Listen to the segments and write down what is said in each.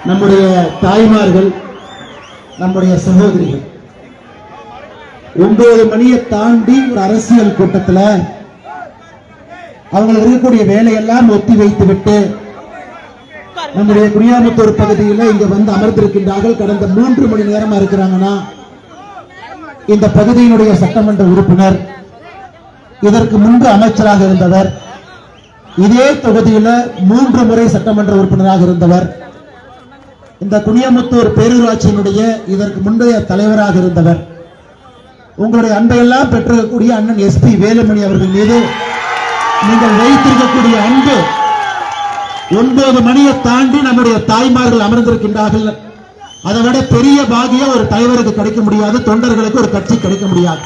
நம்முடைய தாய்மார்கள், நம்முடைய சகோதரிகள் 9 மணியை தாண்டி ஒரு அரசியல் கூட்டத்தில் அவங்க இருக்கக்கூடிய வேலையெல்லாம் ஒத்தி வைத்து விட்டு நம்முடைய குனியாமுத்தூர் பகுதியில் இங்க வந்து அமர்ந்திருக்கின்றார்கள். கடந்த 3 மணி நேரமா இருக்கிறாங்கன்னா, இந்த பகுதியினுடைய சட்டமன்ற உறுப்பினர், இதற்கு முன்பு அமைச்சராக இருந்தவர், இதே தொகுதியில் 3 முறை சட்டமன்ற உறுப்பினராக இருந்தவர், இந்த குனியாமுத்தூர் பேரூராட்சியினுடைய இதற்கு முந்தைய தலைவராக இருந்தவர், உங்களுடைய அன்பையெல்லாம் பெற்றிருக்கக்கூடிய அண்ணன் எஸ்பி வேலுமணி அவர்கள் மீது நீங்கள் வைத்திருக்கக்கூடிய அன்பு 9 மணியை தாண்டி நம்முடைய தாய்மார்கள் அமர்ந்திருக்கின்றார்கள். அதை விட பெரிய பாகியம் ஒரு தலைவருக்கு கிடைக்க முடியாது, தொண்டர்களுக்கு ஒரு கட்சி கிடைக்க முடியாது.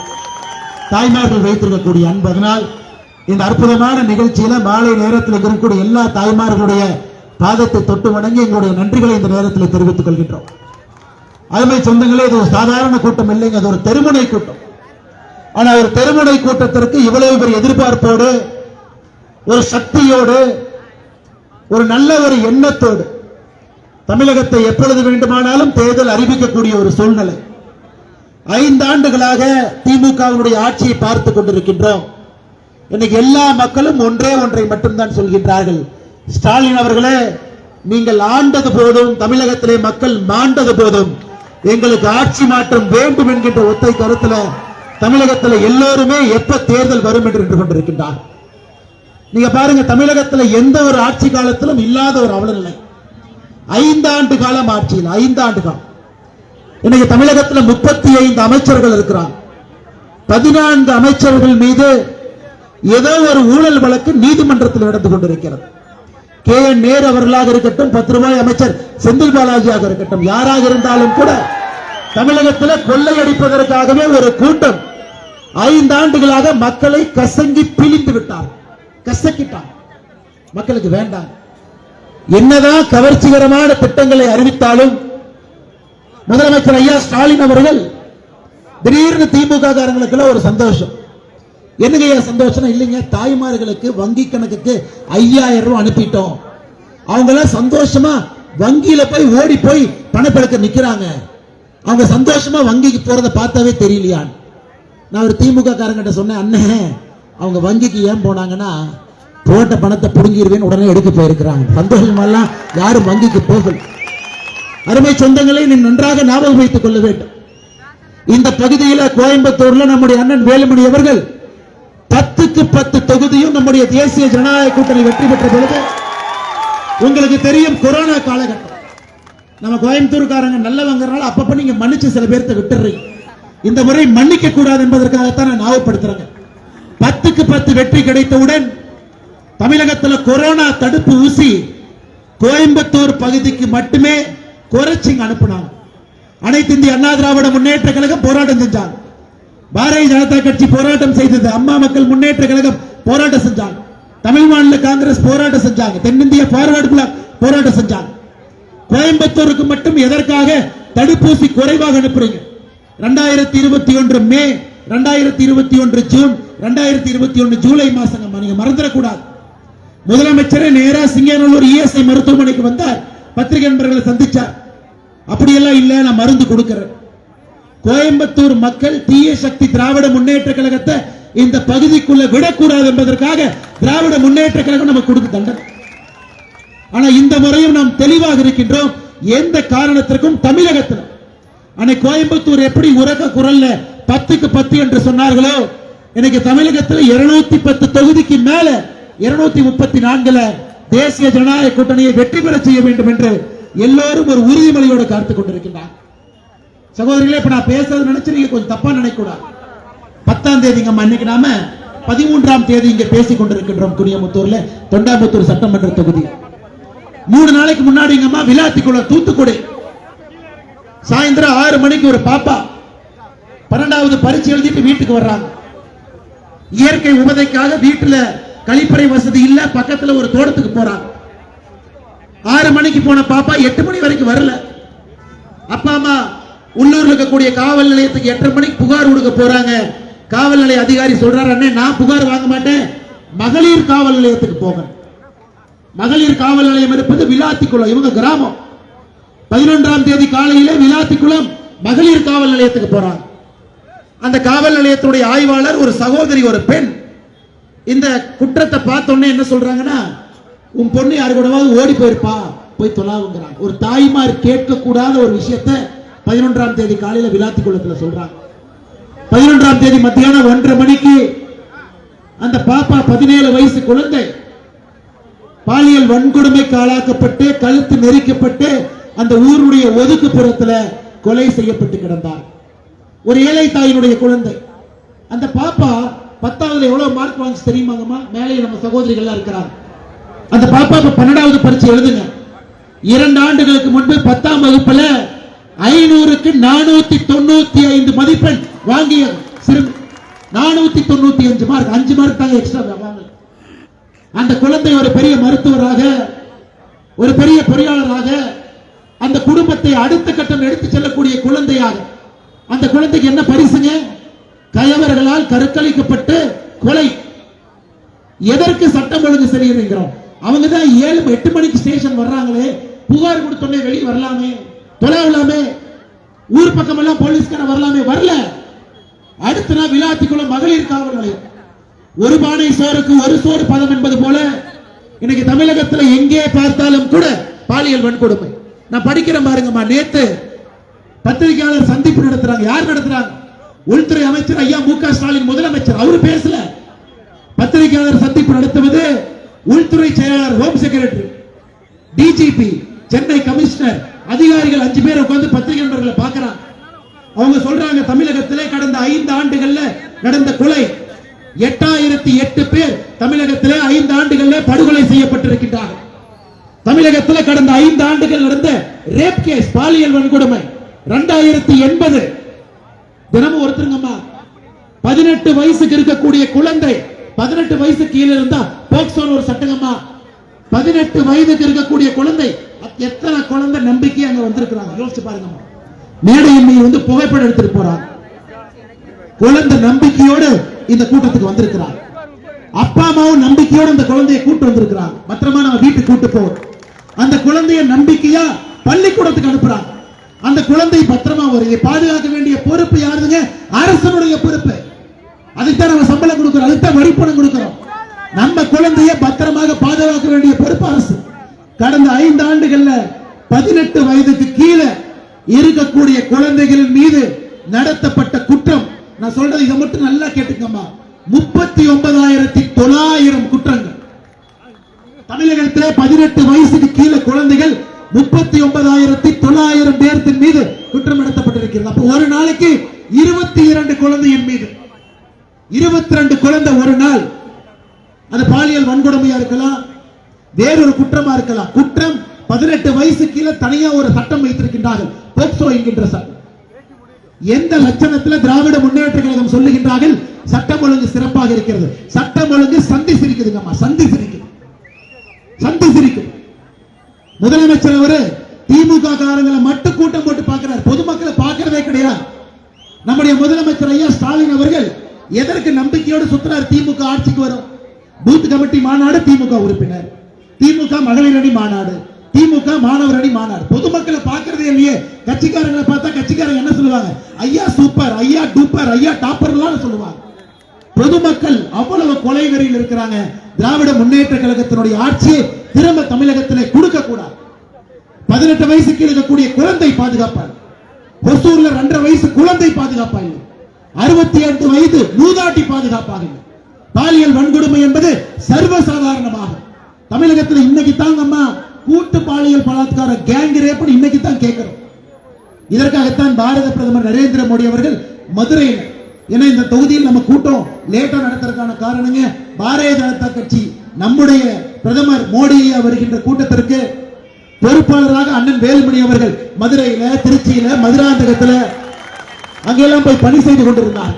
தாய்மார்கள் வைத்திருக்கக்கூடிய அன்பு. அதனால் இந்த அற்புதமான நிகழ்ச்சியில மாலை நேரத்தில் இருக்கக்கூடிய எல்லா தாய்மார்களுடைய பாதத்தை தொட்டு வணங்கி எங்களுடைய நன்றிகளை இந்த நேரத்தில் தெரிவித்துக் கொள்கின்றோம். அருமை சொந்தங்களே, இது ஒரு சாதாரண கூட்டம் இல்லைங்க, அது ஒரு தெருமுனை கூட்டம். ஆனா ஒரு தெருமுனை கூட்டத்திற்கு இவ்வளவு பெரிய எதிர்பார்ப்போடு, ஒரு சக்தியோடு, ஒரு நல்ல ஒரு எண்ணத்தோடு தமிழகத்தை எப்பொழுது வேண்டுமானாலும் தேர்தல் அறிவிக்கக்கூடிய ஒரு சூழ்நிலை. 5 ஆண்டுகளாக திமுகவுடைய ஆட்சியை பார்த்துக் கொண்டிருக்கின்றோம். இன்னைக்கு எல்லா மக்களும் ஒன்றை மட்டும்தான் சொல்கின்றார்கள், ஸ்டாலின் அவர்களே, நீங்கள் ஆண்டது போதும், தமிழகத்திலே மக்கள் மாண்டது போதும், எங்களுக்கு ஆட்சி மாற்றம் வேண்டும் என்கின்ற ஒத்தை கருத்துல தமிழகத்தில் எல்லோருமே எப்ப தேர்தல் வரும் என்று கொண்டிருக்கின்றார். நீங்க பாருங்க, தமிழகத்தில் எந்த ஒரு ஆட்சி காலத்திலும் இல்லாத ஒரு அவல நிலை. 5 ஆண்டு காலம் ஆட்சியில், 5 ஆண்டு காலம். இன்னைக்கு தமிழகத்தில் 35 அமைச்சர்கள் இருக்கிறார். 14 அமைச்சர்கள் மீது ஏதோ ஒரு ஊழல் வழக்கு நீதிமன்றத்தில் நடந்து கொண்டிருக்கிறது. KN நேரு அவர்களாக இருக்கட்டும், 10 ரூபாய் அமைச்சர் செந்தில் பாலாஜியாக இருக்கட்டும், யாராக இருந்தாலும் கூட தமிழகத்தில் கொள்ளையடிப்பதற்காகவே ஒரு கூட்டம் 5 ஆண்டுகளாக மக்களை கசங்கி பிழிந்து விட்டார், கசக்கிட்டார். மக்களுக்கு வேண்டாம். என்னதான் கவர்ச்சிகரமான திட்டங்களை அறிவித்தாலும் முதலமைச்சர் ஐயா ஸ்டாலின் அவர்கள் திடீர்னு திமுக காரங்களுக்கு ஒரு சந்தோஷம். என்னங்க சந்தோஷம் இல்லைங்க, தாய்மார்களுக்கு வங்கி கணக்குக்கு 5000 ரூபாய் அனுப்பிட்டோம். அவங்க எல்லாம் சந்தோஷமா வங்கியில போய் ஓடி போய் பணப்பெடுக்க நிக்கிறாங்க. அவங்க சந்தோஷமா வங்கிக்கு போறத பார்த்தாவே தெரியலையா? நான் ஒரு திமுக காரங்கிட்ட சொன்னேன், அண்ணன் அவங்க வங்கிக்கு ஏன் போனாங்கன்னா போட்ட பணத்தை புடுங்கிடுவேன்னு உடனே எடுக்க போயிருக்கிறாங்க. சந்தோஷமெல்லாம் யாரும் வங்கிக்கு போகல. அருமை சொந்தங்களை நீ நன்றாக ஞாபகம் வைத்துக் கொள்ள வேண்டும். இந்த பகுதியில் கோயம்புத்தூர்ல நம்முடைய அண்ணன் வேலுமணி அவர்கள் 10க்கு 10 தொகுதியும் நம்முடைய தேசிய ஜனநாயக கூட்டணி வெற்றி பெற்ற பொழுது, உங்களுக்கு தெரியும் கொரோனா காலகட்டம், நம்ம கோயம்புத்தூர்காரங்க நல்லவங்கிறனால அப்பப்ப நீங்க மன்னிச்சு சில பேர்த்த விட்டுறீங்க. இந்த முறை மன்னிக்க கூடாது என்பதற்காகத்தான் நான் ஞாபகப்படுத்துறேன். 10க்கு 10 வெற்றி கிடைத்தவுடன் தமிழகத்தில் கொரோனா தடுப்பு ஊசி கோயம்புத்தூர் பகுதிக்கு மட்டுமே குறைச்சி அனுப்பினாங்க. அனைத்து இந்திய அண்ணா திராவிட முன்னேற்ற கழகம் போராட்டம் செஞ்சாங்க, பாரதிய ஜனதா கட்சி போராட்டம் செய்தது, அம்மா மக்கள் முன்னேற்ற கழகம் போராட்டம் செஞ்சாங்க, தமிழ் மாநில காங்கிரஸ் போராட்டம் செஞ்சாங்க, தென்னிந்திய பார்வர்டு பிளாக் போராட்டம் செஞ்சாங்க. கோயம்புத்தூருக்கு மட்டும் எதற்காக தடுப்பூசி குறைவாக அனுப்புறீங்க? 2021 மே, 2021 ஜூன், 2021 ஜூலை மாசம் நீங்க மறந்துடக்கூடாது. முதலமைச்சரே நேரா சிங்கநல்லூர் ESI மருத்துவமனைக்கு வந்தார், பத்திரிகை நண்பர்களை சந்திச்சார். அப்படியெல்லாம் இல்ல, நான் மருந்து கொடுக்கிறேன். கோயம்புத்தூர் மக்கள் தீய சக்தி திராவிட முன்னேற்ற கழகத்தை இந்த பகுதிக்குள்ள விடக்கூடாது என்பதற்காக திராவிட முன்னேற்ற கழகம் நமக்கு கொடுக்க தண்டனை. ஆனா இந்த முறையும் நாம் தெளிவாக இருக்கின்றோம். எந்த காரணத்திற்கும் தமிழகத்தில் அன்னைக்கு கோயம்புத்தூர் எப்படி உரக்க குரல்ல 10க்கு 10 என்று சொன்னார்களோ, இன்னைக்கு தமிழகத்தில் 210 தொகுதிக்கு மேல 234ல தேசிய ஜனநாயக கூட்டணியை வெற்றி பெற செய்ய வேண்டும் என்று எல்லோரும் ஒரு உறுதிமொழியோடு காத்துக் கொண்டிருக்கின்றார். சகோதரிகளே, இப்ப நான் பேசுறது நினைச்சு நீங்க கொஞ்சம் தப்பா நினைக்க கூடாது. 10ஆம் தேதி அன்னைக்கு நாம 13ஆம் தேதி இங்க பேசிக் கொண்டிருக்கின்றோம். குனியாமுத்தூர்ல தொண்டாமுத்தூர் சட்டமன்ற தொகுதி 3 நாளைக்கு முன்னாடி விளாத்திக்குளம் தூத்துக்குடி சாயந்தரம் 6 மணிக்கு ஒரு பாப்பா 12வது பரீட்சை எழுதிட்டு வீட்டுக்கு வர்றாங்க. இயற்கை உபதைக்காக வீட்டுல கழிப்பறை வசதி இல்ல, பக்கத்துல ஒரு தோட்டத்துக்கு போறாங்க. 6 மணிக்கு போன பாப்பா 8 மணி வரைக்கும் வரல. அப்பா அம்மா உள்ளூர்ல இருக்கக்கூடிய காவல் நிலையத்துக்கு 8:30 மணிக்கு புகார் கொடுக்க போறாங்க. காவல் நிலைய அதிகாரி சொல்றாரு, அண்ணே நான் புகார் வாங்க மாட்டேன், மகளிர் காவல் நிலையத்துக்கு போக. மகளிர் காவல் நிலையம் இருப்பது விளாத்திக்குளம். இவங்க கிராமம். 11ஆம் தேதி காலையிலே விளாத்திக்குளம் மகளிர் காவல் நிலையத்துக்கு போறாங்க. அந்த காவல் நிலையத்துடைய ஆய்வாளர் ஒரு சகோதரி, ஒரு பெண், இந்த குற்றத்தை பார்த்த உடனே என்ன சொல்றாங்கன்னா, உன் பொண்ணு யாரு கூடவாவது ஓடி போயிருப்பா, போய் தொலாவுங்கிறாங்க. ஒரு தாய்மார் கேட்க கூடாத ஒரு விஷயத்தை 11ஆம் தேதி காலையில விளாத்திக்குளத்துல சொல்றாங்க. 11ஆம் தேதி மத்தியானம் 1:30 மணிக்கு அந்த பாப்பா 17 வயசு குழந்தை பாலியல் வன்கொடுமைக்கு ஆளாக்கப்பட்டு கழுத்து நெரிக்கப்பட்டு அந்த ஊருடைய ஒதுக்குப்புறத்துல கொலை செய்யப்பட்டு கிடந்தார். ஒரு ஏழை தாயினுடைய குழந்தை. அந்த பாப்பா 10ஆவதுல எவ்வளவு மார்க் வாங்கி தெரியுமாங்கம்மா? மேலே நம்ம சகோதரிகள் இருக்கிறாங்க. அந்த பாப்பா 12வது பரீட்சை எழுதுங்க. 2 ஆண்டுகளுக்கு முன்பு 10ஆம் வகுப்புல 500க்கு 495 மதிப்பெண் வாங்கிய 495 மார்க், 5 மார்க் தாங்க எக்ஸ்ட்ரா வாங்க. அந்த குழந்தை ஒரு பெரிய மருத்துவராக, ஒரு பெரிய பொறியாளராக, அந்த குடும்பத்தை அடுத்த கட்டம் எடுத்து செல்லக்கூடிய குழந்தையாக. அந்த குழந்தைக்கு என்ன பரிசுங்க? கயவர்களால் கருக்கழிக்கப்பட்டு கொலை. எதற்கு சட்டம் ஒழுங்கு சரியில்லைங்கிறோம். அவங்க தான் 7-8 மணிக்கு ஸ்டேஷன் வர்றாங்களே, புகார் கொடுத்தோன்னே வெளியே வரலாமே, தொலைவலாமே, ஊர் பக்கம் எல்லாம் போலீஸ்கார வரலாமே, வரல. அடுத்த நாள் விளாத்திக்குளம் மகளிர் காவல் நிலையம். ஒரு பானை சோறுக்கு ஒரு சோறு பதம் என்பது போல இன்னைக்கு தமிழகத்தில் எங்கே பார்த்தாலும் கூட பாலியல் வன்கொடுமை. நான் படிக்கிறேன் பாருங்கம்மா. நேத்து பத்திரிகையாளர் சந்திப்பு நடத்துறாங்க. யார் நடத்துறாங்க? உள்துறை அமைச்சர் ஐயா மு.க. ஸ்டாலின் முதலமைச்சர். அவரு பேசல. பத்திரிகையாளர் சந்திப்பு நடத்துவது உள்துறை செயலாளர், home secretary, DGP, Chennai commissioner, அதிகாரிகள் 5 பேர் உட்கார்ந்து பத்திரிகை நண்பர்களை பார்க்கிறாங்க. அவங்க சொல்றாங்க, தமிழகத்திலே கடந்த 5 ஆண்டுகள்ல நடந்த கொலை 8008 பேர் தமிழகத்திலே 5 ஆண்டுகளில் படுகொலை செய்யப்பட்டிருக்கிறார்கள். தமிழகத்தில் கடந்த 5 ஆண்டுகள் நடந்த ரேப் கேஸ், பாலியல் வன்கொடுமை 2080. தினமும் ஒருத்தருங்கம்மா 18 வயசுக்கு இருக்கக்கூடிய குழந்தை, 18 வயசு கீழே இருந்தா போக்சோன்னு ஒரு சட்டங்கம்மா. 18 வயதுக்கு இருக்கக்கூடிய குழந்தை, எத்தனை குழந்தை நம்பிக்கை அங்க வந்திருக்கிறாங்க யோசிச்சு பாருங்கம்மா. மேடையின்மை புகைப்படம் எடுத்துட்டு போறாங்க. குழந்தை நம்பிக்கையோடு இந்த கூட்டத்துக்கு வந்திருக்கிறார். அப்பா அம்மாவும் நம்பிக்கையோடு இந்த குழந்தையை கூட்டு வந்திருக்கிறாங்க. பத்திரமா நம்ம வீட்டுக்கு கூட்டு போவோம். அந்த குழந்தைய நம்பிக்கையா பள்ளிக்கூடத்துக்கு அனுப்புறாங்க. அந்த குழந்தை பத்திரமா வருது. பாதுகாக்க வேண்டிய பொறுப்பு யாருதுங்க? அரசனுடைய பொறுப்பு. அதுக்குதான் நம்ம சம்பளம் கொடுக்கிறோம், அதுக்குதான் வரிப்பணம் கொடுக்கிறோம். நம்ம குழந்தைய பத்திரமாக பாதுகாக்க வேண்டிய பொறுப்பு அரசு. கடந்த 5 ஆண்டுகள்ல 18 வயதுக்கு கீழே இருக்கக்கூடிய குழந்தைகள் மீது நடத்தப்பட்ட குற்றம், நான் சொல்றது இதை மட்டும் நல்லா கேட்டுக்கம்மா, 39,900 குற்றங்கள். தமிழகத்திலே 18 வயசுக்கு கீழே குழந்தைகள் 39,900 பேர்த்தின் மீது குற்றம் நடத்தப்பட்டிருக்கிறது. அப்ப ஒரு நாளைக்கு 22 குழந்தையின் மீது 22 குழந்தை ஒரு நாள். அது பாலியல் வன்கொடுமையா இருக்கலாம், வேறொரு குற்றமா இருக்கலாம். குற்றம் 18 வயசு கீழே தனியா ஒரு சட்டம் வைத்திருக்கின்றார்கள், போக்சோ என்கின்ற சட்டம். எந்த லட்சணத்தில் திராவிட முன்னேற்ற கழகம் சொல்லுகின்றார்கள் சட்டம் ஒழுங்கு சிறப்பாக இருக்கிறது? சட்டம் ஒழுங்கு சந்தி சிரிக்குதுங்கம்மா, சந்தி சிரிக்குது, சந்தி சிரிக்குது. முதலமைச்சர் அவரு திமுக காரங்களை மட்டும் கூட்டம் போட்டு பார்க்கிறார், பொதுமக்களை பார்க்கிறதே கிடையாது. நம்முடைய முதலமைச்சர் ஐயா ஸ்டாலின் அவர்கள் எதற்கு நம்பிக்கையோடு சுத்துறார்? திமுக ஆட்சிக்கு வரும். பூத் கமிட்டி மாநாடு திமுக உறுப்பினர், திமுக மகளிர் அணி மாநாடு, திமுக மாணவர் அணி மாநாடு. பொதுமக்களை பார்க்கறதே இல்லையே. கட்சிக்காரங்களை பார்த்தா கட்சிக்காரங்க என்ன சொல்லுவாங்க? ஐயா சூப்பர், ஐயா டூப்பர், ஐயா டாப்பர்லாம் சொல்லுவாங்க. பொதுமக்கள் அவ்வளவு கொலை வெறியில் இருக்கிறாங்க. திராவிட முன்னேற்ற கழகத்தினுடைய ஆட்சி திரும்ப தமிழகத்திலே கொடுக்க கூடாது. 18 வயசுக்கு இருக்கக்கூடிய குழந்தை பாதுகாப்பாங்க. ஒசூர்ல 2.5 வயசு குழந்தை பாதுகாப்பாங்க. 68 வயது மூதாட்டி பாதுகாப்பாக. பாலியல் வன்கொடுமை என்பது சர்வசாதாரணமாக தமிழகத்தில் இன்னைக்கு தாங்கம்மா கூட்டு பாலியல் பலாத்கார கேங் ரேப் இன்னைக்கு தான் கேட்கிறோம். இதற்காகத்தான் பாரத பிரதமர் நரேந்திர மோடி அவர்கள் மதுரையில், ஏன்னா இந்த தொகுதியில் நம்ம கூட்டம் லேட்டா நடத்துறதுக்கான காரணங்க, பாரதிய ஜனதா கட்சி நம்முடைய பிரதமர் மோடி வருகின்ற கூட்டத்திற்கு பொறுப்பாளராக அண்ணன் வேலுமணி அவர்கள் மதுரையில, திருச்சியில, மதுராந்தகத்தில் அங்கெல்லாம் போய் பணி செய்து கொண்டிருந்தார்.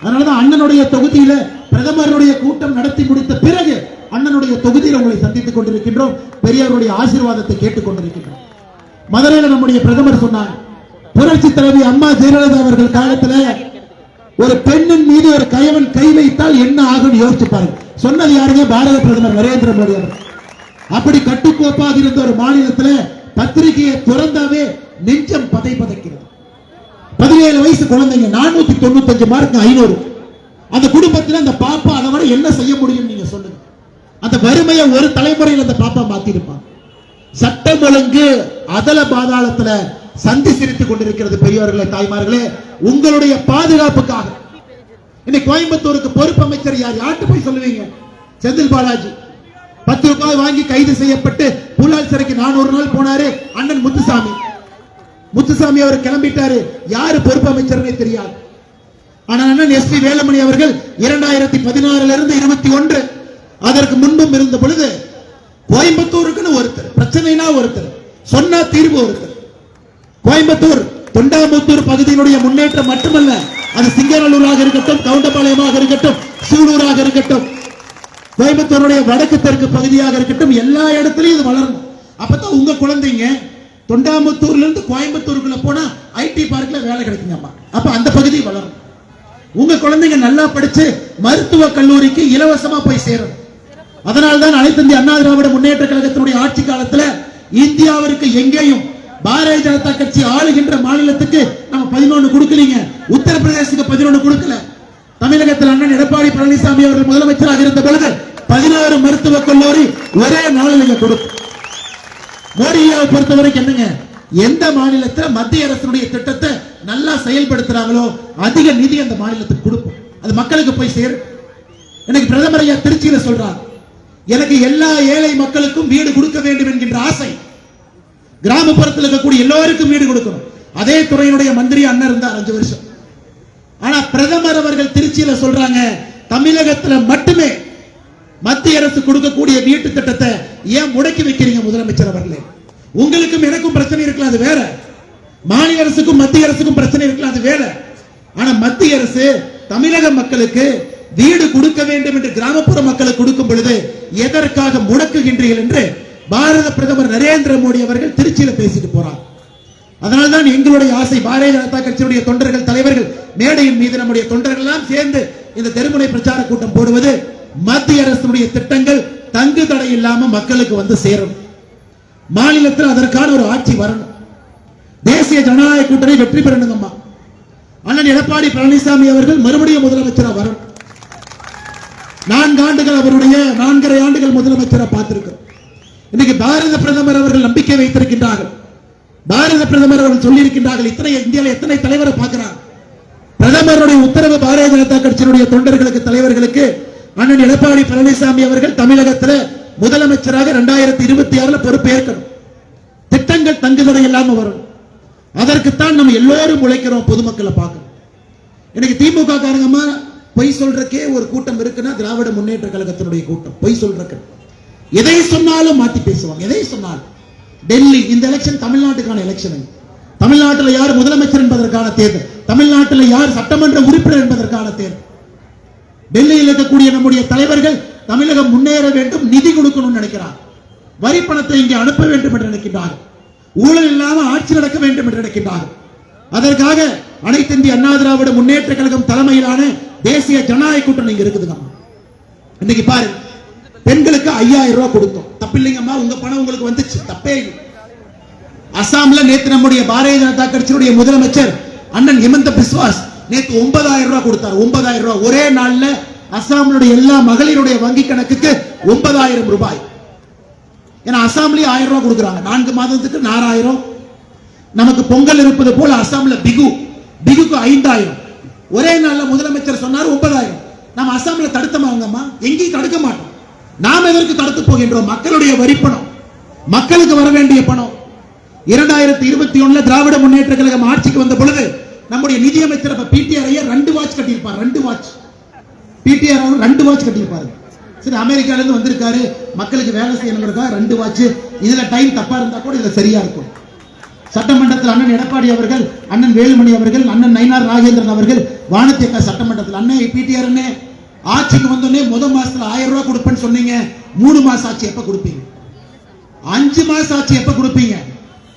அதனாலதான் அண்ணனுடைய தொகுதியில பிரதமருடைய கூட்டம் நடத்தி முடித்த பிறகு அண்ணனுடைய தொகுதியில் உங்களை சந்தித்துக் கொண்டிருக்கின்றோம். பெரியவருடைய ஆசீர்வாதத்தை கேட்டுக் கொண்டிருக்கின்றோம். மதுரையில் நம்முடைய பிரதமர் சொன்னார், புரட்சி தலைவி அம்மா ஜெயலலிதா அவர்கள் காலத்தில் ஒரு பெண்ணின் மீது ஒரு கயவன் கை வைத்தால் என்ன ஆகும் யோசிச்சு பாருங்க. சொன்னது யாருங்க? பாரத பிரதமர் நரேந்திர மோடி அவர்கள். அப்படி கட்டுக்கோப்பாக இருந்த ஒரு மாநிலத்தில் பத்திரிகையை திறந்தாவே நெஞ்சம் பதை பதைக்கிறது. 17 வயசு குழந்தைங்க 495 மார்க் 500. அந்த குடும்பத்தில் அந்த பாப்பா அதை விட என்ன செய்ய முடியும் நீங்க சொல்லுங்க. அந்த வறுமையை ஒரு தலைமுறையில் அந்த பாப்பா மாத்திருப்பான். சட்டம் ஒழுங்கு அதல பாதாளத்துல சந்தி சிரித்துக் கொண்டிருக்கிறது. பெரியவர்களே, தாய்மார்களே, உங்களுடைய பாதுகாப்புக்காக இன்னைக்கு கோயம்புத்தூருக்கு பொறுப்பு அமைச்சர் யார்? யார்கிட்ட போய் சொல்லுவீங்க? செந்தில் பாலாஜி 10 ரூபாய் வாங்கி கைது செய்யப்பட்டு புலால் சிறைக்கு 400 நாள் போனாரு அண்ணன் முத்துசாமி. முத்துசாமி அவர் கிளம்பிட்டாரு. யாரு பொறுப்பு அமைச்சர்னே தெரியாது. ஆனா அண்ணன் எஸ்பி வேலுமணி அவர்கள் 2016 இருந்து 21 அதற்கு முன்பும் இருந்த பொழுது கோயம்புத்தூருக்குன்னு ஒருத்தர், பிரச்சனைனா ஒருத்தர், சொன்னா தீர்வு ஒருத்தர். கோயம்புத்தூர் தொண்டாமுத்தூர் பகுதியினுடைய முன்னேற்றம் மட்டுமல்ல, அது சிங்கநல்லூராக இருக்கட்டும், கவுண்டபாளையமாக இருக்கட்டும், சூலூராக இருக்கட்டும், கோயம்புத்தூருடைய வடக்கு தெற்கு பகுதியாக இருக்கட்டும், எல்லா இடத்துலயும் இது வளரணும். அப்பதான் உங்க குழந்தைங்க தொண்டாமுத்தூர்ல இருந்து கோயம்புத்தூருக்குள்ள போனா ஐடி பார்க்ல வேலை கிடைக்குங்கம்மா. அப்ப அந்த பகுதி வளரும். உங்க குழந்தைங்க நல்லா படிச்சு மருத்துவ கல்லூரிக்கு இலவசமா போய் சேரும். அதனால்தான் அனைத்து இந்திய அண்ணா திராவிட முன்னேற்ற கழகத்தினுடைய ஆட்சி காலத்துல இந்தியாவிற்கு எங்கேயும் பாரதிய ஜனதா கட்சி ஆளுகின்ற மாநிலத்துக்கு நம்ம 11 கொடுக்கலீங்க. உத்தரப்பிரதேசத்துக்கு 11 கொடுக்கல. தமிழகத்தில் அண்ணன் எடப்பாடி பழனிசாமி அவர்கள் முதலமைச்சராக இருந்த பொழுது 16 மருத்துவ கல்லூரி ஒரே நாளில் கொடுக்கும். மோடியை பொறுத்தவரைக்கும் என்னங்க, எந்த மாநிலத்தில் மத்திய அரசுடைய திட்டத்தை நல்லா செயல்படுத்துறாங்களோ அதிக நிதி அந்த மாநிலத்துக்கு கொடுப்போம். அது மக்களுக்கு போய் சேரும். எனக்கு பிரதமர் ஐயா திருச்சியில சொல்றார், எனக்கு எல்லா ஏழை மக்களுக்கும் வீடு கொடுக்க வேண்டும் என்கின்ற ஆசை. கிராமப்புறத்தில் இருக்கக்கூடிய எல்லோருக்கும் வீடு கொடுக்கணும். அதே துறையினுடைய மந்திரி அண்ணன் இருந்தார் 5 வருஷம். ஆனா பிரதமர் அவர்கள் திருச்சியில சொல்றாங்க, தமிழகத்தில் மட்டுமே மத்திய அரசு கொடுக்கக்கூடிய வீட்டு திட்டத்தை ஏன் முடக்கி வைக்கிறீங்க முதலமைச்சர் அவர்களே? உங்களுக்கும் எனக்கும் பிரச்சனை இருக்கலாம், அது வேற. மாநில அரசுக்கும் மத்திய அரசுக்கும் பிரச்சனை இருக்கலாம், அது வேற. ஆனா மத்திய அரசு தமிழக மக்களுக்கு வீடு கொடுக்க வேண்டும் என்று கிராமப்புற மக்களுக்கு கொடுக்கும் பொழுது எதற்காக முடக்குகின்றீர்கள் என்று பாரத பிரதமர் நரேந்திர மோடி அவர்கள் திருச்சியில பேசிட்டு போறார். அதனால்தான் எங்களுடைய ஆசை, பாரதிய ஜனதா கட்சியுடைய தொண்டர்கள், தலைவர்கள் மேடையின் மீது நம்முடைய தொண்டர்கள் எல்லாம் சேர்ந்து இந்த தெருமுனை பிரச்சார கூட்டம் போடுவது, மத்திய அரசுடைய திட்டங்கள் தங்கு தடை இல்லாம மக்களுக்கு வந்து சேரும். மாநிலத்தில் அதற்கான ஒரு ஆட்சி வரணும். தேசிய ஜனநாயக கூட்டணி வெற்றி பெறணுங்கம்மா. அண்ணன் எடப்பாடி பழனிசாமி அவர்கள் மறுபடியும் முதலமைச்சரா வரணும். 4 ஆண்டுகள் அவருடைய 4.5 ஆண்டுகள் முதலமைச்சரா பார்த்திருக்கிறோம். இன்னைக்கு பாரத பிரதமர் அவர்கள் நம்பிக்கை வைத்திருக்கின்றார்கள். பாரத பிரதமர் அவர்கள் சொல்லியிருக்கின்றார்கள், இத்தனை இந்தியாவில் எத்தனை தலைவரை பார்க்கிறார். பிரதமருடைய உத்தரவு பாரதிய ஜனதா கட்சியினுடைய தொண்டர்களுக்கு, தலைவர்களுக்கு, அண்ணன் எடப்பாடி பழனிசாமி அவர்கள் தமிழகத்தில் முதலமைச்சராக 2026 பொறுப்பேற்கணும். திட்டங்கள் தங்குதடை இல்லாம வரும். அதற்குத்தான் நம்ம எல்லோரும் உழைக்கிறோம். பொதுமக்களை பார்க்கணும். இன்னைக்கு திமுக காரங்கம்மா பொய் சொல்றக்கே ஒரு கூட்டம் இருக்குன்னா திராவிட முன்னேற்ற கழகத்தினுடைய கூட்டம். பொய் சொல்றக்கு எதை சொன்னாலும் மாத்தி பேசுவாங்க. எதை சொன்னாலும் டெல்லி இந்த எலெக்ஷன் தமிழ்நாட்டுக்கான எலெக்ஷன். தமிழ்நாட்டில் யார் முதலமைச்சர் என்பதற்கான தேர்தல், தமிழ்நாட்டில் யார் சட்டமன்ற உறுப்பினர் என்பதற்கான தேர்தல். டெல்லியில் இருக்கக்கூடிய நம்முடைய தலைவர்கள் தமிழகம் முன்னேற வேண்டும், நிதி கொடுக்கணும்னு நினைக்கிறார். வரி பணத்தை இங்கே அனுப்ப வேண்டும் என்று நினைக்கின்றார். ஊழல் இல்லாம ஆட்சி நடக்க வேண்டும் என்று நினைக்கின்றார். அதற்காக அனைத்து இந்திய அண்ணா திராவிட முன்னேற்ற கழகம் தலைமையிலான தேசிய ஜனநாயக கூட்டணி இங்க இருக்குதுங்க. இன்னைக்கு பாரு, பெண்களுக்கு 5000 ரூபாய் கொடுத்தோம். தப்பில்லைங்கம்மா, உங்க பணம் உங்களுக்கு வந்துச்சு, தப்பே இல்லை. அசாம்ல நேற்று நம்முடைய பாரதிய ஜனதா கட்சியுடைய முதலமைச்சர் அண்ணன் ஹிமந்த பிஸ்வாஸ் நேற்று 9000 ரூபாய் கொடுத்தார். 9000 ரூபாய் ஒரே நாள்ல அசாமுடைய எல்லா மகளிருடைய வங்கி கணக்குக்கு 9000 ரூபாய். ஏன்னா அசாம்லயே 1000 ரூபாய் கொடுக்குறாங்க. 4 மாதத்துக்கு 4000. நமக்கு பொங்கல் இருப்பது போல அசாம்ல பிகுக்கு 5000. ஒரே நாள்ல முதலமைச்சர் சொன்னார் 9000. நம்ம அசாம்ல தடுத்தமாங்கம்மா, எங்கேயும் தடுக்க மாட்டோம். நாம் எதற்கு தடுத்து போகின்றோம்? மக்களுடைய வரிப்பணம், மக்களுக்கு வர வேண்டிய பணம். 2021 திராவிட முன்னேற்ற கழகம் ஆட்சிக்கு வந்த பொழுது நம்முடைய நிதியமைச்சர் பிடிஆர் ஐயா 2 வாட்ச் கட்டியிருப்பார். 2 வாட்ச் பிடிஆர் 2 வாட்ச் கட்டியிருப்பாரு. சரி, அமெரிக்கால இருந்து வந்திருக்காரு, மக்களுக்கு வேலை செய்யணுங்கிறதா 2 வாட்ச். இதுல டைம் தப்பா இருந்தா கூட இதுல சரியா இருக்கும். சட்டமன்றத்தில் அண்ணன் எடப்பாடி அவர்கள், அண்ணன் வேலுமணி அவர்கள், அண்ணன் நயினார் நாகேந்திரன் அவர்கள் வானத்தேக்கா சட்டமன்றத்தில், அண்ணன் பிடிஆர் அண்ணே ஆட்சிக்கு வந்தோடனே முதல் மாசத்துல 1000 ரூபாய் கொடுப்பேன்னு சொன்னீங்க. 3 மாசம் ஆட்சி எப்ப கொடுப்பீங்க? 5 மாசம் ஆட்சி எப்ப கொடுப்பீங்க?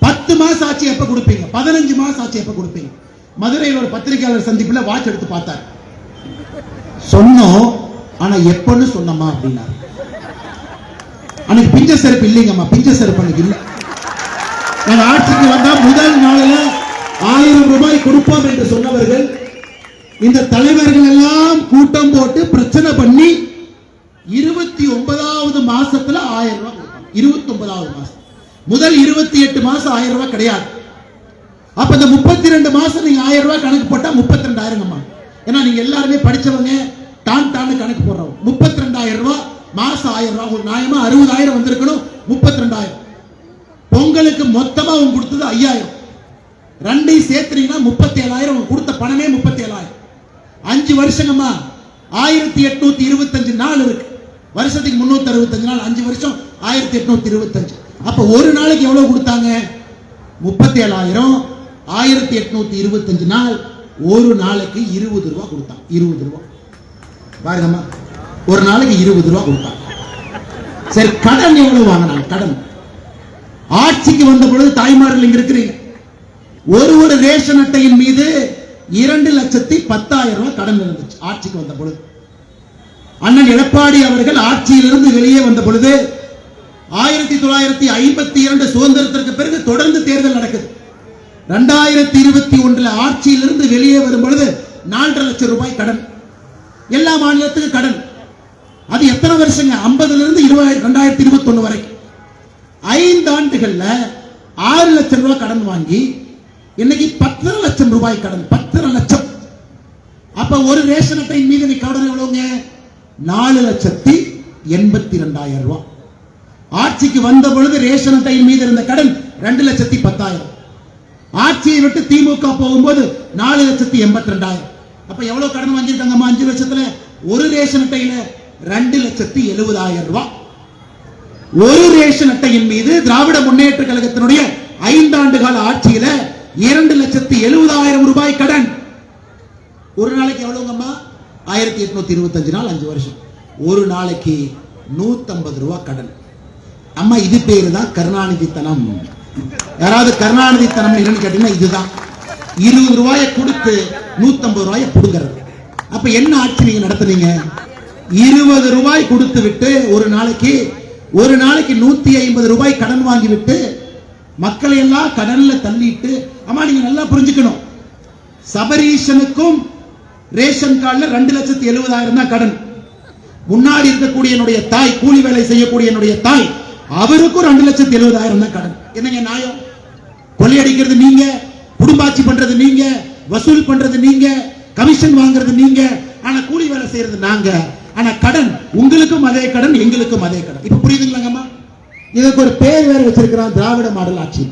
10 மாசம் ஆட்சி எப்ப கொடுப்பீங்க? 15 மாசம் ஆட்சி எப்ப கொடுப்பீங்க? மதுரையில் ஒரு பத்திரிகையாளர் சந்திப்புல வாட்ச் எடுத்து பார்த்தார். சொன்னோம், ஆனா எப்பன்னு சொன்னமா அப்படின்னா அன்னைக்கு பிஞ்ச செருப்பு இல்லைங்கம்மா, பிஞ்ச செருப்பு அன்னைக்கு இல்ல. நாங்க ஆட்சிக்கு வந்தா முதல் நாளில் 1000 ரூபாய் கொடுப்போம் என்று சொன்னவர்கள் இந்த தலைவர்கள் எல்லாம் கூட்டம் போட்டு பிரச்சனை பண்ணி 29வது மாசத்துல 1000 ரூபாய் கொடுத்தாங்க. 29வது மாசம் முதல் 28 மாசம் 1000 ரூபாய் கிடையாது. அப்ப இந்த 32 மாசம் நீங்க 1000 ரூபாய் கணக்கு போட்டா 32,000. ஏன்னா நீங்க எல்லாருமே படிச்சவங்க, டான் கணக்கு போடுறோம். 32,000 ரூபாய் மாசம் 1000 ரூபாய், ஒரு நியாயமா 60,000 வந்திருக்கணும். 32,000 பொங்கலுக்கு மொத்தமா அவங்க கொடுத்தது 5000. ரெண்டையும் சேர்த்துறீங்கன்னா 37,000. கொடுத்த பணமே 37,000. 5 வருஷங்கம்மா 1825 நாள் இருக்கு. வருஷத்துக்கு 365 நாள், 5 வருஷம் 1825. அப்ப ஒரு நாளைக்கு எவ்வளவு கொடுத்தாங்க? 37,000. 1825 நாள், ஒரு நாளைக்கு 20 ரூபாய் கொடுத்தாங்க. 20 ரூபாய் பாருங்கம்மா, ஒரு நாளைக்கு 20 ரூபாய் கொடுத்தாங்க. சரி, கடன் எவ்வளவு வாங்கினாங்க? கடன் ஆட்சிக்கு வந்த பொழுது தாய்மார்கள் இங்க இருக்கிறீங்க, ஒரு ரேஷன் அட்டையின் மீது 2,10,000 ரூபாய் கடன் இருந்துச்சு ஆட்சிக்கு வந்த பொழுது. அண்ணன் எடப்பாடி அவர்கள் ஆட்சியிலிருந்து வெளியே வந்த பொழுது 1952 சுதந்திரத்திற்கு பிறகு தொடர்ந்து தேர்தல் நடக்குது. 2021 ஆட்சியிலிருந்து வெளியே வரும் பொழுது 4,5 லட்சம் ரூபாய் கடன், எல்லா மாநிலத்துக்கும் கடன். அது எத்தனை வருஷங்க? 50ல இருந்து 2021 வரைக்கும் 5 ஆண்டுகள்ல 6 லட்சம் ரூபாய் கடன் வாங்கி இன்னைக்கு 10 லட்சம் ரூபாய் கடன். 10 லட்சம். அப்ப ஒரு ரேஷன் அட்டையின் மீது கடன் எவ்வளவுங்க? 4,82,000 ரூபாய். ஆட்சிக்கு வந்த பொழுது ரேஷன் அட்டையின் மீது இருந்த கடன் 2,10,000. ஆட்சியை விட்டு திமுக போகும்போது 4,82,000. அப்ப எவ்வளவு கடன் வாங்கியிருக்காங்கம்மா 5 வருஷத்துல? ஒரு ரேஷன் அட்டையில 2,70,000 ரூபாய். ஒரு ரேஷன் அட்டையின் மீது திராவிட முன்னேற்ற கழகத்தினுடைய 5 ஆண்டு கால ஆட்சியில 2,70,000 ரூபாய் கடன். ஒரு நாளைக்கு எவ்வளவுங்கம்மா? 1825 நாள், 5 வருஷம். ஒரு நாளைக்கு 150 ரூபாய் கடன். அம்மா, இது பேரு தான் கருணாநிதி தனம். யாராவது கருணாநிதி தனம் என்னன்னு கேட்டீங்கன்னா இதுதான். 20 ரூபாயை கொடுத்து 150 ரூபாயை புடுங்கிறது. அப்ப என்ன ஆட்சி நீங்க நடத்துறீங்க? 20 ரூபாய் கொடுத்து விட்டு ஒரு நாளைக்கு 150 ரூபாய் கடன் வாங்கி விட்டு மக்களை எல்லாம் கடன்ல தள்ளிட்டு. அம்மா, நீங்க நல்லா புரிஞ்சுக்கணும், சபரீஷனுக்கும் ரேஷன் கார்டுல 2,70,000 தான் கடன். முன்னாடி இருக்கக்கூடிய என்னுடைய தாய், கூலி வேலை செய்யக்கூடிய என்னுடைய தாய், அவருக்கும் 2,70,000 தான் கடன். என்னங்க நியாயம்? கொள்ளையடிக்கிறது நீங்க, குடும்பாட்சி பண்றது நீங்க, வசூல் பண்றது நீங்க, கமிஷன் வாங்குறது நீங்க, ஆனா கூலி வேலை செய்யறது நாங்க. ஆனா கடன் உங்களுக்கும் அதே கடன், எங்களுக்கும் அதே கடன். இப்ப புரியுதுங்களாங்கம்மா? இதுக்கு ஒரு பேர் வேற வச்சிருக்கிறான், திராவிட மாடல் ஆட்சி.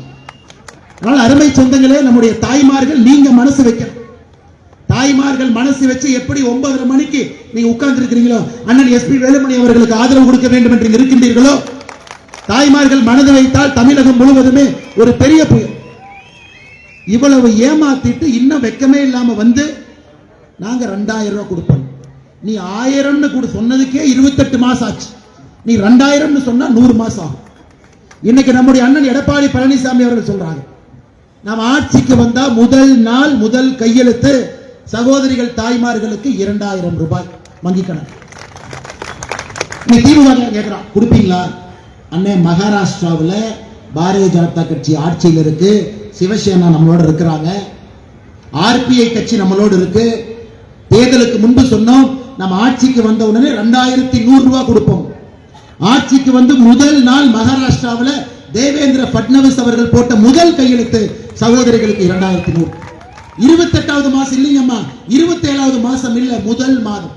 அதனால அருமை சொந்தங்களே, நம்முடைய தாய்மார்கள் நீங்க மனசு வைக்கணும். தாய்மார்கள் மனசு வச்சு எப்படி 9:30 மணிக்கு நீங்க உட்கார்ந்து இருக்கிறீங்களோ, அண்ணன் எஸ்பி வேலுமணி அவர்களுக்கு ஆதரவு கொடுக்க வேண்டும் என்று இருக்கின்றீர்களோ, தாய்மார்கள் மனது வைத்தால் தமிழகம் முழுவதுமே ஒரு பெரிய புயல். இவ்வளவு ஏமாத்திட்டு இன்னும் வெக்கமே இல்லாம வந்து நாங்க 2,000 ரூபாய் கொடுப்போம். நீ 1000 சொன்னதுக்கே 28 மாசம் ஆச்சு. நீ 2,000 சொன்னா 100 மாசம் ஆகும். இன்னைக்கு நம்முடைய அண்ணன் எடப்பாடி பழனிசாமி அவர்கள் சொல்றாங்க, நாம் ஆட்சிக்கு வந்தா முதல் நாள் முதல் கையெழுத்து சகோதரிகள் தாய்மார்களுக்கு 2,000 ரூபாய் வங்கி கணக்கு. நீ திமுக கேட்கிறான், கொடுப்பீங்களா? அண்ணே, மகாராஷ்டிராவில் பாரதிய ஜனதா கட்சி ஆட்சியில் இருக்கு, சிவசேனா நம்மளோட இருக்கிறாங்க, ஆர்பிஐ கட்சி நம்மளோடு இருக்கு. தேர்தலுக்கு முன்பு சொன்னோம், நம்ம ஆட்சிக்கு வந்த உடனே 2,100 ரூபாய் கொடுப்போம். ஆட்சிக்கு வந்து முதல் நாள் மகாராஷ்டிராவில் தேவேந்திர பட்னவிஸ் அவர்கள் போட்ட முதல் கையெழுத்து சகோதரிகளுக்கு 2,100. 28வது மாசம் இல்லைங்கம்மா, 27வது மாசம் இல்ல, முதல் மாதம்.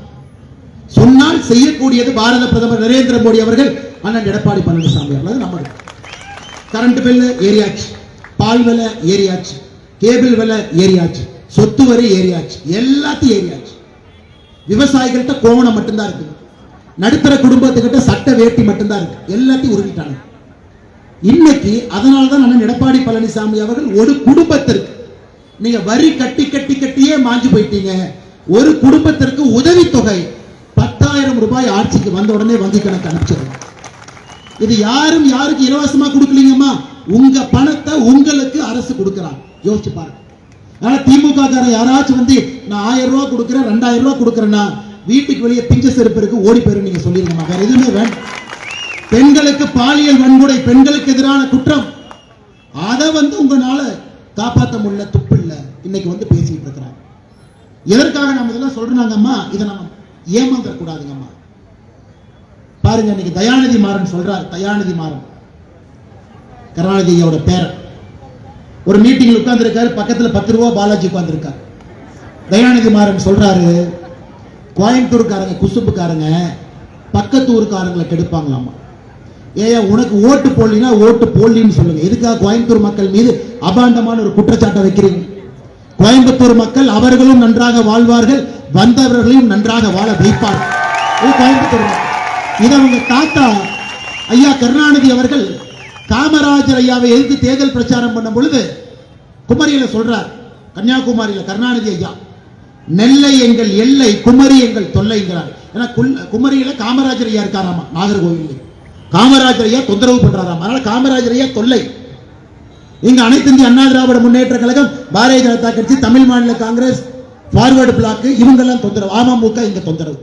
சொன்னால் செய்யக்கூடியது பாரத பிரதமர் நரேந்திர மோடி அவர்கள், அண்ணன் எடப்பாடி பழனிசாமி அவர்கள். நம்ம கரண்ட் பில் ஏரியாச்சு, பால் விலை ஏரியாச்சு, கேபிள் விலை ஏரியாச்சு, சொத்து வரி ஏரியாச்சு, எல்லாத்தையும் ஏரியாச்சு. விவசாயிகள்கிட்ட கோவணம் மட்டும்தான் இருக்கு, நடுத்தர குடும்பத்துக்கிட்ட சட்ட வேட்டி மட்டும்தான் இருக்கு, எல்லாத்தையும் உருவிட்டாங்க. இன்னைக்கு அதனால்தான் அண்ணன் எடப்பாடி பழனிசாமி அவர்கள் ஒரு குடும்பத்திற்கு நீங்க வரி கட்டி கட்டி கட்டியே மாஞ்சு போயிட்டீங்க. ஒரு குடும்பத்திற்கு உதவித்தொகை 10,000 ரூபாய் ஆட்சிக்கு வந்த உடனே வங்கி கணக்கு அனுப்பிச்சிருங்க. இது யாரும் யாருக்கு இலவசமா கொடுக்கலீங்கம்மா, உங்க பணத்தை உங்களுக்கு அரசு கொடுக்கிறாங்க. யோசிச்சு பாருங்க. ஆனா திமுக யாராச்சும் வந்து நான் 1000 ரூபாய் கொடுக்கிறேன், 2,000 ரூபாய் கொடுக்கிறேன்னா வீட்டுக்கு வெளியே பிஞ்ச செருப்பு இருக்கு, ஓடி போயிரு நீங்க சொல்லிருக்கமா, வேற எதுவுமே வேண்டாம். பெண்களுக்கு பாலியல் வன்முறை, பெண்களுக்கு எதிரான குற்றம், அதை உங்களால காப்பாற்ற முடியல, துப்பு இல்ல. இன்னைக்கு பேசிட்டு இருக்கிறாங்க. எதற்காக நம்ம இதெல்லாம் சொல்றாங்கம்மா? இதை நம்ம ஏமாந்த கூடாதுங்கம்மா. பாருங்க, இன்னைக்கு தயாநிதி மாறன் சொல்றார். தயாநிதி மாறன் கருணாநிதியோட பேரன் ஒரு மீட்டிங்ல உட்கார்ந்து இருக்காரு. பக்கத்துல 10 ரூபா பாலாஜி உட்கார்ந்து இருக்காரு. தயாநிதி மாறன் சொல்றாரு, கோயம்புத்தூர்காரங்க குசும்புக்காரங்க பக்கத்தூர்காரங்களை கெடுப்பாங்களாமா. ஏயா உனக்கு ஓட்டு போடலினா ஓட்டு போடலின்னு சொல்லுங்க. எதுக்காக கோயம்புத்தூர் மக்கள் மீது அபாண்டமான ஒரு குற்றச்சாட்டை வைக்கிறீங்க? கோயம்புத்தூர் மக்கள் அவர்களும் நன்றாக வாழ்வார்கள், வந்தவர்களையும் நன்றாக வாழ வைப்பார்கள். கோயம்புத்தூர் இதை அவங்க தாத்தா ஐயா கருணாநிதி அவர்கள் காமராஜர் ஐயாவை எதிர்த்து தேர்தல் பிரச்சாரம் பண்ணும் பொழுது குமரியில சொல்றார். கன்னியாகுமரியில கருணாநிதி ஐயா, நெல்லை எங்கள் எல்லை, குமரி எங்கள் தொல்லைங்கிறார். ஏன்னா குமரியில காமராஜர் ஐயா இருக்காராமா. நாகர்கோவில் காமராஜர் ஐயா தொந்தரவு பண்றாராம். அதனால காமராஜர் ஐயா தொல்லை. இங்க அனைத்து இந்திய அண்ணா திராவிட முன்னேற்ற கழகம், பாரதிய ஜனதா கட்சி, தமிழ் மாநில காங்கிரஸ், பார்வர்டு பிளாக், இவங்கெல்லாம் தொந்தரவு. அமமுக இங்க தொந்தரவு.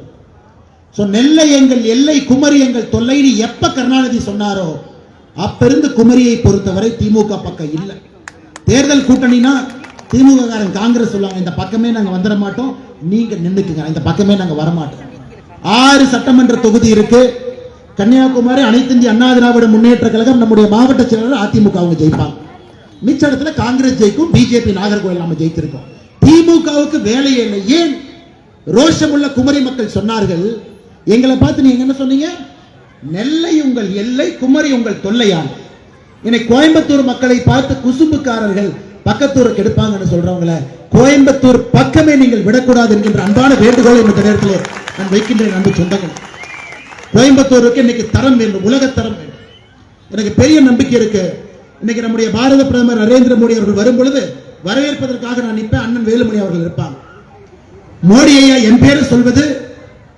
நெல்லை எங்கள் எல்லை, குமரி எங்கள் தொல்லைன்னு எப்ப கருணாநிதி சொன்னாரோ அப்பிருந்து குமரியை பொறுத்தவரை திமுக பக்கம் இல்ல. தேர்தல் கூட்டணினா திமுக காரன் காங்கிரஸ் சொல்லுவாங்க, இந்த பக்கமே நாங்க வந்துட மாட்டோம், நீங்க நின்னுக்குங்க, இந்த பக்கமே நாங்க வரமாட்டோம். 6 சட்டமன்ற தொகுதி இருக்கு. கன்னியாகுமரி அனைத்து இந்திய அண்ணா திராவிட முன்னேற்ற கழகம், நம்முடைய மாவட்ட செயலாளர் அதிமுக அவங்க ஜெயிப்பாங்க. மிச்ச இடத்துல காங்கிரஸ் ஜெயிக்கும், பிஜேபி நாகர்கோவில் நம்ம ஜெயித்திருக்கோம். திமுகவுக்கு வேலையே இல்லை. ஏன்? ரோஷமுள்ள குமரி மக்கள் சொன்னார்கள், எங்களை பார்த்து நீங்க என்ன சொன்னீங்க? நெல்லை உங்கள் எல்லை, குமரி உங்கள் தொல்லையான். இன்னைக்கு கோயம்புத்தூர் மக்களை பார்த்து குசும்புக்காரர்கள் பக்கத்தூரை கெடுப்பாங்கன்னு சொல்றவங்கள கோயம்புத்தூர் பக்கமே நீங்கள் விடக்கூடாது என்கின்ற அன்பான வேண்டுகோளை இந்த நேரத்தில் நான் வைக்கின்றேன். அன்பு சொந்தங்கள், கோயம்புத்தூருக்கு இன்னைக்கு தரம் வேண்டும், உலக தரம் வேண்டும். எனக்கு பெரிய நம்பிக்கை இருக்கு. இன்னைக்கு நம்முடைய பாரத பிரதமர் நரேந்திர மோடி அவர்கள் வரும் பொழுது வரவேற்பதற்காக நான் நிற்பேன். அண்ணன் வேலுமணி அவர்கள் இருப்பாங்க. மோடி ஐயா என் பேரை சொல்வது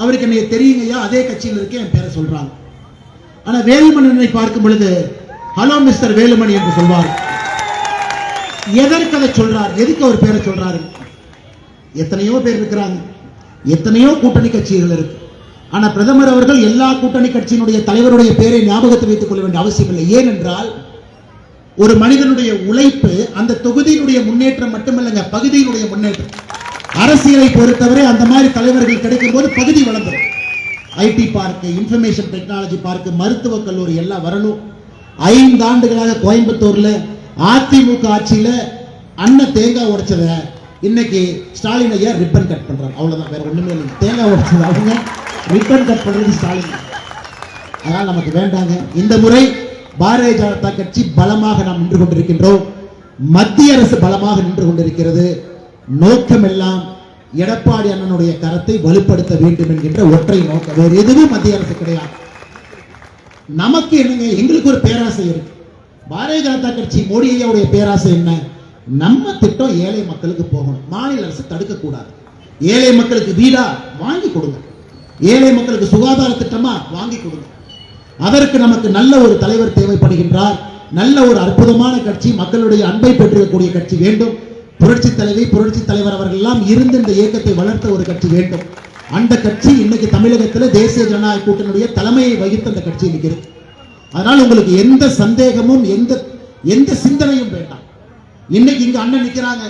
அவருக்கு என்ன தெரியுங்க ஐயா, அதே கட்சியில் இருக்க என் பேரை சொல்றாங்க. ஆனா வேலுமணி பார்க்கும் பொழுது ஹலோ மிஸ்டர் வேலுமணி என்று சொல்வார். எதற்கு அதை சொல்றார்? எதுக்கு அவர் பேரை சொல்றாரு? எத்தனையோ பேர் இருக்கிறாங்க, எத்தனையோ கூட்டணி கட்சிகள் இருக்கு. ஆனா பிரதமர் அவர்கள் எல்லா கூட்டணி கட்சியினுடைய தலைவருடைய பேரை ஞாபகத்தை வைத்துக் கொள்ள வேண்டிய அவசியம் இல்லை. ஏனென்றால் ஒரு மனிதனுடைய உழைப்பு அந்த தொகுதியினுடைய முன்னேற்றம் மட்டுமல்லங்க, பகுதியினுடைய முன்னேற்றம். அரசியலை பொறுத்தவரை அந்த மாதிரி தலைவர்கள் கிடைக்கும் போது பகுதி வளர்ந்துடும். IT park, information technology park, மருத்துவக் கல்லூரி எல்லாம் வரணும். 5 ஆண்டுகளாக கோயம்புத்தூர்ல அதிமுக ஆட்சியில அண்ணன் தேங்காய் உடைச்சத இன்னைக்கு ஸ்டாலின் ஐயா ரிப்பன் கட் பண்றாங்க. அவ்வளவுதான், வேற ஒண்ணுமே இல்லை. தேங்காய் உடைச்சது அவங்க, ரிப்பன் கட் பண்றது ஸ்டாலின். அதனால நமக்கு வேண்டாங்க. இந்த முறை பாரதிய ஜனதா கட்சி பலமாக நாம் நின்று கொண்டிருக்கின்றோம். மத்திய அரசு பலமாக நின்று கொண்டிருக்கிறது. நோக்கம் எல்லாம் எடப்பாடி அண்ணனுடைய கரத்தை வலுப்படுத்த வேண்டும் என்கின்ற ஒற்றை நோக்கம், வேறு எதுவும் மத்திய அரசு கிடையாது. நமக்கு என்னங்க, எங்களுக்கு ஒரு பேராசை இருக்கு. பாரதிய ஜனதா கட்சி மோடி ஐயாவுடைய பேராசை என்ன? நம்ம திட்டம் ஏழை மக்களுக்கு போகணும். மாநில அரசு தடுக்க கூடாது. ஏழை மக்களுக்கு வீடா வாங்கி கொடுங்க, ஏழை மக்களுக்கு சுகாதார திட்டமா வாங்கி கொடுங்க. அதற்கு நமக்கு நல்ல ஒரு தலைவர் தேவைப்படுகின்றார். நல்ல ஒரு அற்புதமான கட்சி, மக்களுடைய அன்பை பெற்றிருக்கக்கூடிய கட்சி வேண்டும். புரட்சி தலைவி, புரட்சி தலைவர் அவர்கள் எல்லாம் இருந்து இந்த இயக்கத்தை வளர்த்த ஒரு கட்சி வேண்டும். அந்த கட்சி இன்னைக்கு தமிழகத்தில் தேசிய ஜனநாயக கூட்டணியுடைய தலைமையை வகித்த அந்த கட்சி இன்னைக்கு இருக்கு. அதனால் உங்களுக்கு எந்த சந்தேகமும் எந்த சிந்தனையும் வேண்டாம். இன்னைக்கு இங்க அண்ணன் நிக்கிறாங்க,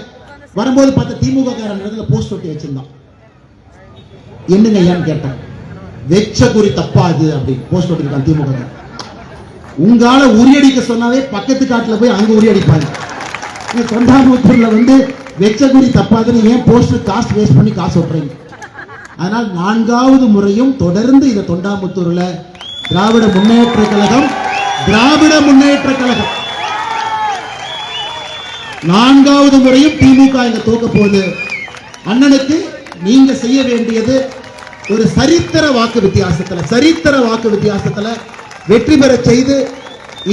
வரும்போது பார்த்த திமுக காரன் இடத்துல போஸ்ட் ஒட்டி வச்சிருந்தான். என்னங்க ஐயான்னு கேட்டான். வெச்ச குறி தப்பாது அப்படின்னு போஸ்ட் ஒட்டிருக்கான் திமுக. உங்களால உரியடிக்க சொன்னாவே பக்கத்து காட்டுல போய் அங்க உரியடிப்பாங்க. தொண்டாமுத்தூர்ல வெச்ச குறி தப்பாதுன்னு ஏன் போஸ்டர் காஸ்ட் வேஸ்ட் பண்ணி காசு ஒட்டுறீங்க? அதனால் 4வது முறையும் தொடர்ந்து இந்த தொண்டாமுத்தூர்ல திராவிட முன்னேற்ற கழகம் 4வது முறையும் திமுக இங்க தோக்க போகுது. அண்ணனுக்கு நீங்க செய்ய வேண்டியது ஒரு சரித்திர வாக்கு வித்தியாசத்துல வெற்றி பெற செய்து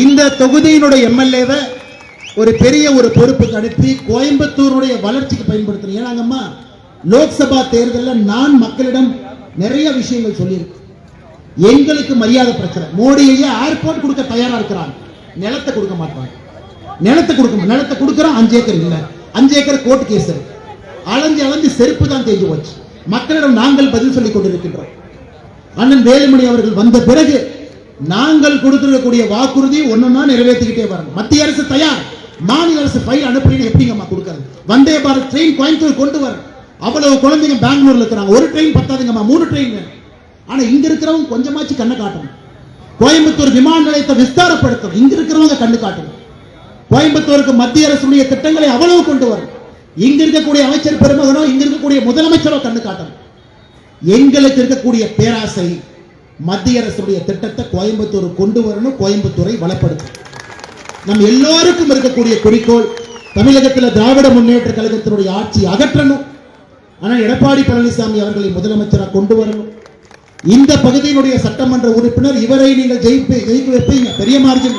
இந்த தொகுதியினுடைய எம்எல்ஏவை ஒரு பெரிய ஒரு பொறுப்புக்கு அனுப்பி கோயம்புத்தூருடைய வளர்ச்சிக்கு பயன்படுத்தணும். ஏன்னாங்கம்மா, லோக்சபா தேர்தலில் நான் மக்களிடம் நிறைய விஷயங்கள் சொல்லியிருக்கேன். எங்களுக்கு மரியாதை பிரச்சனை. மோடியை ஏர்போர்ட் கொடுக்க தயாரா இருக்கிறாங்க, நிலத்தை கொடுக்க மாட்டாங்க. நிலத்தை கொடுக்கிறோம், 5 ஏக்கர் இல்ல, 5 ஏக்கர் கோர்ட் கேஸ் இருக்கு. அலைஞ்சு செருப்பு தான் தேஞ்சு போச்சு. மக்களிடம் நாங்கள் பதில் சொல்லிக் கொண்டிருக்கின்றோம். அண்ணன் வேலுமணி அவர்கள் வந்த பிறகு நாங்கள் கொடுத்திருக்கக்கூடிய வாக்குறுதி ஒன்னொன்னா நிறைவேற்றிக்கிட்டே வரணும். மத்திய அரசு தயார், மாநில அரசு ஃபைல் அனுப்புறீங்க, எப்படிங்கம்மா கொடுக்கறது? வந்தே பாரத் ட்ரெயின் கோயம்புத்தூர் கொண்டு வர, அவ்வளவு குழந்தைங்க பெங்களூர்ல இருக்கிறாங்க, ஒரு ட்ரெயின் பத்தாதுங்கம்மா, 3 ட்ரெயின் வேணும். ஆனா இங்க இருக்கிறவங்க கொஞ்சமாச்சு கண்ணை காட்டணும். கோயம்புத்தூர் விமான நிலையத்தை விஸ்தாரப்படுத்தணும், இங்க இருக்கிறவங்க கண்ணு காட்டணும். கோயம்புத்தூருக்கு மத்திய அரசுடைய திட்டங்களை அவ்வளவு கொண்டு வரும். இங்க இருக்கக்கூடிய அமைச்சர் பெருமகனோ இங்க இருக்கக்கூடிய முதலமைச்சரோ கண்ணு காட்டணும். எங்களுக்கு இருக்கக்கூடிய பேராசை மத்திய அரசுடைய திட்டத்தை கோயம்புத்தூர் கொண்டு வரணும், கோயம்புத்தூரை வளப்படுத்தும். நம் எல்லோருக்கும் இருக்கக்கூடிய குறிக்கோள் தமிழகத்தில் திராவிட முன்னேற்ற கழகத்தினுடைய ஆட்சி அகற்றணும். ஆனால் எடப்பாடி பழனிசாமி அவர்களை முதலமைச்சராக கொண்டு வரணும். இந்த பகுதியினுடைய சட்டமன்ற உறுப்பினர் இவரை நீங்கள் ஜெயிக்க வைப்பீங்க, பெரிய மார்ஜின்.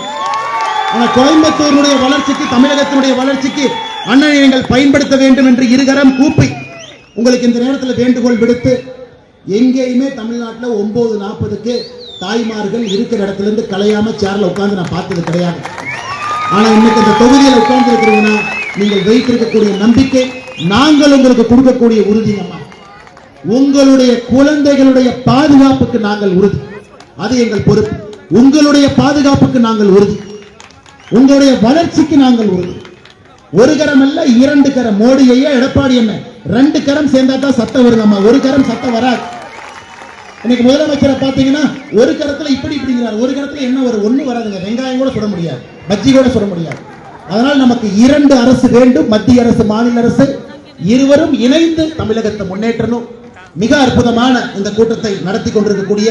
ஆனால் கோயம்புத்தூருடைய வளர்ச்சிக்கு, தமிழகத்தினுடைய வளர்ச்சிக்கு அண்ணனை நீங்கள் பயன்படுத்த வேண்டும் என்று இருகரம் கூப்பி உங்களுக்கு இந்த நேரத்தில் வேண்டுகோள் விடுத்து, எங்கேயுமே தமிழ்நாட்டில் 9:40க்கு தாய்மார்கள் இருக்கிற இடத்துல இருந்து கலையாம சேர்ல உட்கார்ந்து நான் பார்த்தது கிடையாது. ஆனா இன்னைக்கு இந்த தொகுதியில் உட்கார்ந்து இருக்கிறீங்கன்னா நீங்கள் வைத்திருக்கக்கூடிய நம்பிக்கை, நாங்கள் உங்களுக்கு கொடுக்கக்கூடிய உறுதி, உங்களுடைய குழந்தைகளுடைய பாதுகாப்புக்கு நாங்கள் உறுதி, அது எங்கள் பொறுப்பு. உங்களுடைய பாதுகாப்புக்கு நாங்கள் உறுதி, உங்களுடைய வளர்ச்சிக்கு நாங்கள் உறுதி. ஒரு கரம் அல்ல, 2 கரம். மோடி ஐயா, எடப்பாடி என்ன 2 கரம் சேர்ந்தா தான் சத்தம் வருங்கம்மா, ஒரு கரம் சத்தம் வராது. இன்னைக்கு முதலமைச்சரை பாத்தீங்கன்னா ஒரு கரத்துல இப்படி இப்படிங்கிறார், ஒரு கரத்துல என்ன ஒரு ஒண்ணு வராதுங்க, வெங்காயம் கூட சுட முடியாது, பஜ்ஜி கூட சுட முடியாது. அதனால் நமக்கு 2 அரசு வேண்டும், மத்திய அரசு மாநில அரசு இருவரும் இணைந்து தமிழகத்தை முன்னேற்றணும். மிக அற்புதமான இந்த கூட்டத்தை நடத்தி கொண்டிருக்கக்கூடிய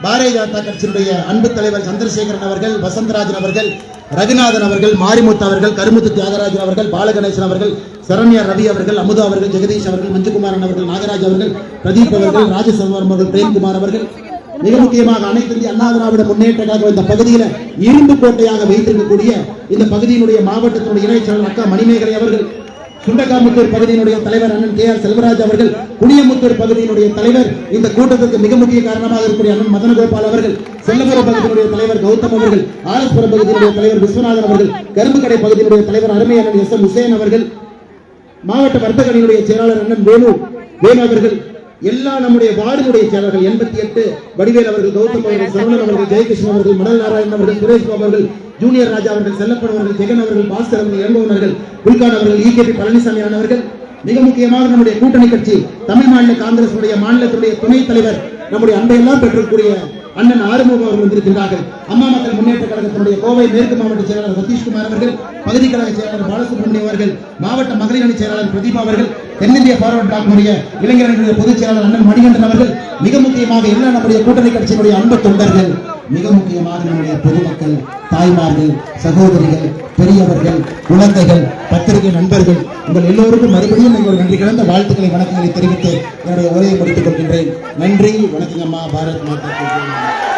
பாரதிய ஜனதா கட்சியினுடைய அன்பு தலைவர் சந்திரசேகரன் அவர்கள், வசந்தராஜன் அவர்கள், ரகுநாதன் அவர்கள், மாரிமுத்து அவர்கள், கருமுத்து தியாகராஜன் அவர்கள், பாலகணேசன் அவர்கள், சரண்யா ரவி அவர்கள், அமுதா அவர்கள், ஜெகதீஷ் அவர்கள், மஞ்சுகுமாரன் அவர்கள், நாகராஜ் அவர்கள், பிரதீப் அவர்கள், ராஜசேகரன் அவர்கள், பிரேம்குமார் அவர்கள், மிக முக்கியமாக அனைத்து இந்திய அண்ணா திராவிட முன்னேற்ற கழகம் இந்த பகுதியில் இரும்பு கோட்டையாக வைத்திருக்கக்கூடிய இந்த பகுதியினுடைய மாவட்டத்தினுடைய இணைச் செயலர் அக்கா மணிமேகலை அவர்கள், சுண்டகாமுத்தூர் பகுதியினுடைய தலைவர் அண்ணன் கே.ஆர். செல்வராஜ் அவர்கள், குடியமுத்தூர் பகுதியினுடைய தலைவர், இந்த கூட்டத்திற்கு மிக முக்கிய காரணமாக இருக்கக்கூடிய அண்ணன் மதனகோபால் அவர்கள், செல்லபுரம் பகுதியினுடைய தலைவர் கௌதம் அவர்கள், ஆர்எஸ்புரம் பகுதியினுடைய தலைவர் விஸ்வநாதன் அவர்கள், கரும்புக்கடை பகுதியினுடைய தலைவர் அருமை அண்ணன் எஸ்.எம். ஹுசேன் அவர்கள், மாவட்ட வர்த்தக அணியினுடைய செயலாளர் அண்ணன் வேணு அவர்கள், எல்லா நம்முடைய வார்டுடைய செயலர்கள் 88 வடிவேல் அவர்கள், கௌதம் அவர்கள், சரவணன் அவர்கள், ஜெயகிருஷ்ணன் அவர்கள், மணல் நாராயணன் அவர்கள், சுரேஷ் பாபு அவர்கள், ஜூனியர் ராஜா அவர்கள், செல்லப்பன் அவர்கள், ஜெகன் அவர்கள், பாஸ்கர் அவர்கள், இளங்கோவன் அவர்கள், புல்கான் அவர்கள், ஈகேபி பழனிசாமி அவர்கள், மிக முக்கியமாக நம்முடைய கூட்டணி கட்சி தமிழ் மாநில காங்கிரஸ் மாநிலத்துடைய துணைத் தலைவர் நம்முடைய அன்பையெல்லாம் பெற்றக்கூடிய அண்ணன் ஆறுமுகம் அவர்கள் வந்திருக்கிறார்கள். அம்மா மக்கள் முன்னேற்ற கழகத்தினுடைய கோவை மேற்கு மாவட்ட செயலாளர் சதீஷ்குமார் அவர்கள், பகுதி கழக செயலாளர் பாலசுப்ரமணியம் அவர்கள், மாவட்ட மகளிர் அணி செயலாளர் பிரதீபா அவர்கள், தென்னிந்திய பார்வர்ட் பிளாக் இளைஞர்களுடைய பொதுச் செயலாளர் அண்ணன் மணிகண்டன் அவர்கள், மிக முக்கியமாக எல்லா நம்முடைய கூட்டணி கட்சியினுடைய அன்பு தொண்டர்கள், மிக முக்கியமாக நம்முடைய பொதுமக்கள், தாய்மார்கள், சகோதரிகள், பெரியவர்கள், குழந்தைகள், பத்திரிகை நண்பர்கள், உங்கள் எல்லோருக்கும் மறுபடியும் நீங்கள் நன்றி கலந்த வாழ்த்துக்களை, வணக்கங்களை தெரிவித்து என்னுடைய உரையை முடித்துக் கொள்கின்றேன். நன்றி, வணக்கம் அம்மா. பாரத் மாதா.